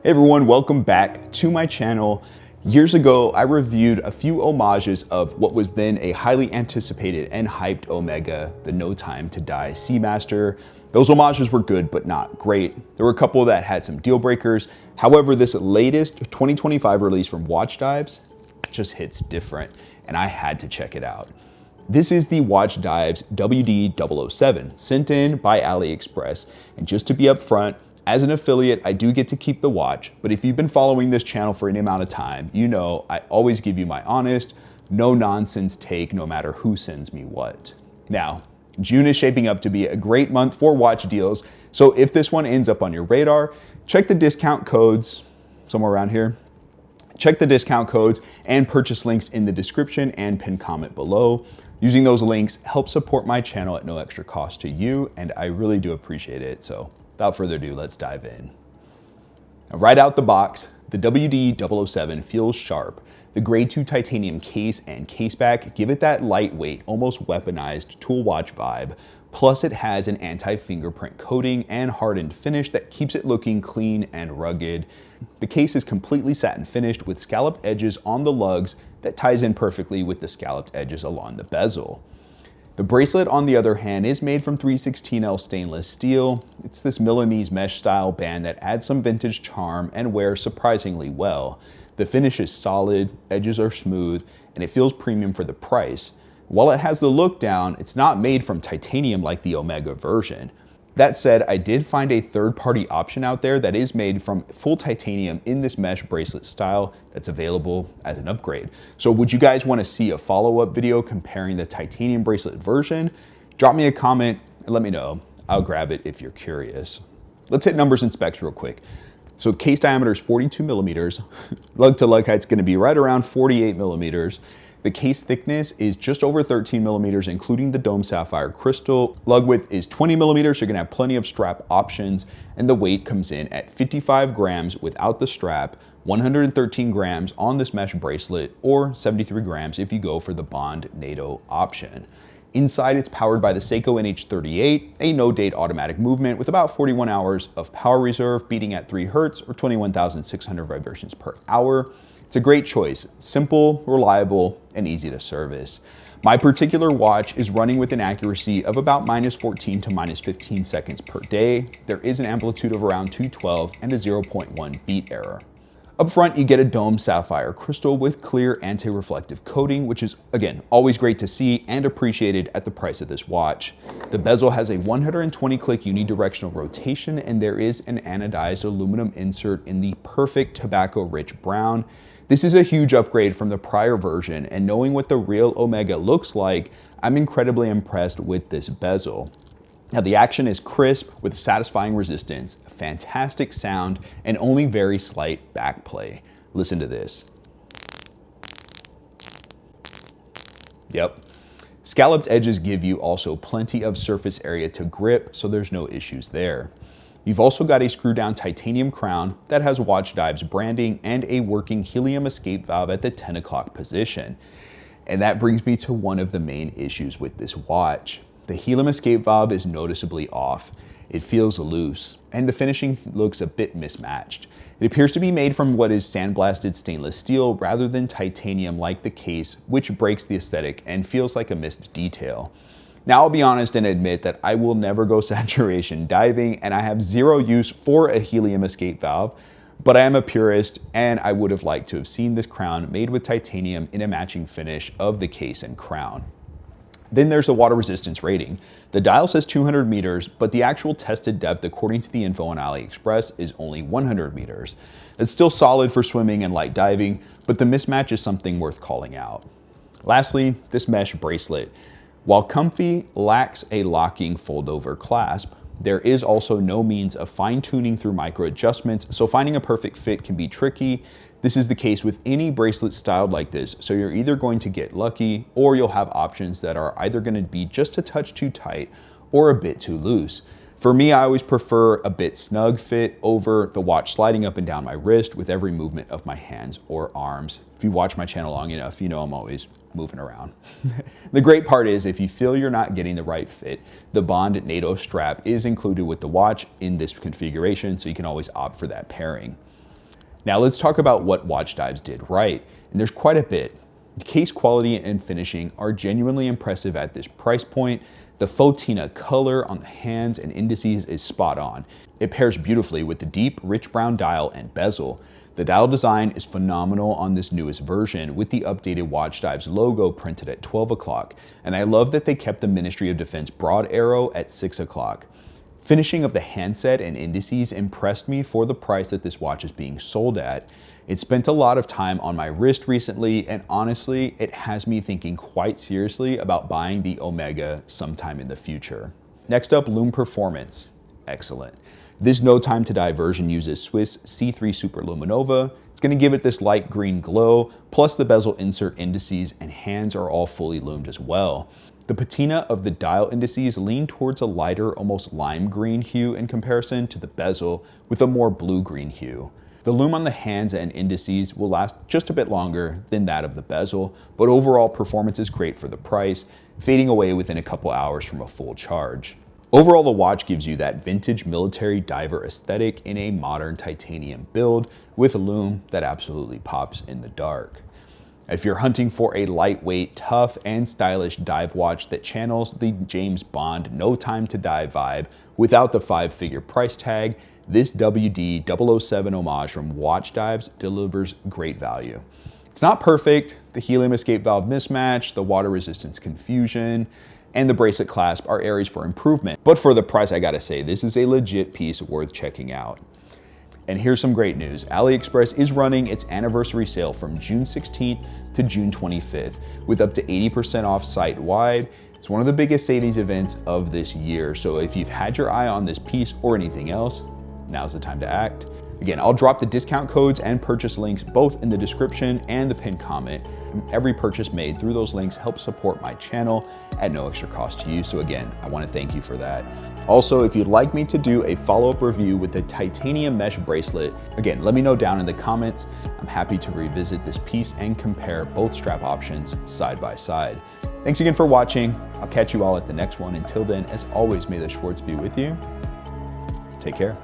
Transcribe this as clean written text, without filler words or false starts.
Hey everyone, welcome back to my channel. Years ago, I reviewed a few homages of what was then a highly anticipated and hyped Omega, the No Time to Die Seamaster. Those homages were good, but not great. There were a couple that had some deal breakers. However, this latest 2025 release from Watchdives just hits different, and I had to check it out. This is the Watchdives WD007, sent in by AliExpress. And just to be upfront, as an affiliate, I do get to keep the watch, but if you've been following this channel for any amount of time, you know I always give you my honest, no nonsense take no matter who sends me what. Now, June is shaping up to be a great month for watch deals, so if this one ends up on your radar, check the discount codes somewhere around here. Check the discount codes and purchase links in the description and pinned comment below. Using those links helps support my channel at no extra cost to you, and I really do appreciate it. So without further ado, let's dive in. Now, right out the box, the WD007 feels sharp. The grade 2 titanium case and caseback give it that lightweight, almost weaponized tool watch vibe. Plus it has an anti-fingerprint coating and hardened finish that keeps it looking clean and rugged. The case is completely satin finished with scalloped edges on the lugs that ties in perfectly with the scalloped edges along the bezel. The bracelet, on the other hand, is made from 316L stainless steel. It's this Milanese mesh style band that adds some vintage charm and wears surprisingly well. The finish is solid, edges are smooth, and it feels premium for the price. While it has the look down, it's not made from titanium like the Omega version. That said, I did find a third-party option out there that is made from full titanium in this mesh bracelet style that's available as an upgrade. So would you guys want to see a follow-up video comparing the titanium bracelet version? Drop me a comment and let me know. I'll grab it if you're curious. Let's hit numbers and specs real quick. So the case diameter is 42 millimeters. Lug to lug height's going to be right around 48 millimeters. The case thickness is just over 13 millimeters, including the dome sapphire crystal. Lug width is 20 millimeters. You're gonna have plenty of strap options, and the weight comes in at 55 grams without the strap, 113 grams on this mesh bracelet, or 73 grams if you go for the Bond NATO option. Inside, it's powered by the Seiko NH38, a no-date automatic movement with about 41 hours of power reserve, beating at 3 Hertz or 21,600 vibrations per hour. It's a great choice, simple, reliable, and easy to service. My particular watch is running with an accuracy of about -14 to -15 seconds per day. There is an amplitude of around 212 and a 0.1 beat error. Up front, you get a dome sapphire crystal with clear anti-reflective coating, which is, again, always great to see and appreciated at the price of this watch. The bezel has a 120-click unidirectional rotation, and there is an anodized aluminum insert in the perfect tobacco-rich brown. This is a huge upgrade from the prior version, and knowing what the real Omega looks like, I'm incredibly impressed with this bezel. Now the action is crisp with satisfying resistance, fantastic sound, and only very slight backplay. Listen to this. Yep. Scalloped edges give you also plenty of surface area to grip, so there's no issues there. You've also got a screw-down titanium crown that has Watchdives branding and a working helium escape valve at the 10 o'clock position. And that brings me to one of the main issues with this watch. The helium escape valve is noticeably off. It feels loose, and the finishing looks a bit mismatched. It appears to be made from what is sandblasted stainless steel rather than titanium like the case, which breaks the aesthetic and feels like a missed detail. Now I'll be honest and admit that I will never go saturation diving, and I have zero use for a helium escape valve, but I am a purist and I would have liked to have seen this crown made with titanium in a matching finish of the case and crown. Then there's the water resistance rating. The dial says 200 meters, but the actual tested depth according to the info on AliExpress is only 100 meters. It's still solid for swimming and light diving, but the mismatch is something worth calling out. Lastly, this mesh bracelet. While comfy, lacks a locking fold-over clasp. There is also no means of fine-tuning through micro adjustments, so finding a perfect fit can be tricky. This is the case with any bracelet styled like this, so you're either going to get lucky or you'll have options that are either going to be just a touch too tight or a bit too loose. For me, I always prefer a bit snug fit over the watch sliding up and down my wrist with every movement of my hands or arms. If you watch my channel long enough, you know I'm always moving around. The great part is if you feel you're not getting the right fit, the Bond NATO strap is included with the watch in this configuration, so you can always opt for that pairing. Now let's talk about what Watchdives did right, and there's quite a bit. The case quality and finishing are genuinely impressive at this price point. The faux Tina color on the hands and indices is spot on. It pairs beautifully with the deep, rich brown dial and bezel. The dial design is phenomenal on this newest version with the updated Watchdives logo printed at 12 o'clock, and I love that they kept the Ministry of Defense broad arrow at 6 o'clock. Finishing of the handset and indices impressed me for the price that this watch is being sold at. It spent a lot of time on my wrist recently, and honestly, it has me thinking quite seriously about buying the Omega sometime in the future. Next up, Lume Performance. Excellent. This No Time to Die version uses Swiss C3 Super Luminova. It's going to give it this light green glow, plus the bezel insert indices and hands are all fully lumed as well. The patina of the dial indices lean towards a lighter, almost lime green hue in comparison to the bezel with a more blue-green hue. The lume on the hands and indices will last just a bit longer than that of the bezel, but overall performance is great for the price, fading away within a couple hours from a full charge. Overall, the watch gives you that vintage military diver aesthetic in a modern titanium build with a lume that absolutely pops in the dark. If you're hunting for a lightweight, tough, and stylish dive watch that channels the James Bond No Time to Die vibe without the 5-figure price tag, this WD007 homage from Watchdives delivers great value. It's not perfect, the helium escape valve mismatch, the water resistance confusion, and the bracelet clasp are areas for improvement. But for the price, I gotta say, this is a legit piece worth checking out. And here's some great news. AliExpress is running its anniversary sale from June 16th to June 25th with up to 80% off site-wide. It's one of the biggest savings events of this year. So if you've had your eye on this piece or anything else, now's the time to act. Again, I'll drop the discount codes and purchase links both in the description and the pinned comment. Every purchase made through those links helps support my channel at no extra cost to you. So again, I want to thank you for that. Also, if you'd like me to do a follow-up review with the titanium mesh bracelet, again, let me know down in the comments. I'm happy to revisit this piece and compare both strap options side by side. Thanks again for watching. I'll catch you all at the next one. Until then, as always, may the Schwartz be with you. Take care.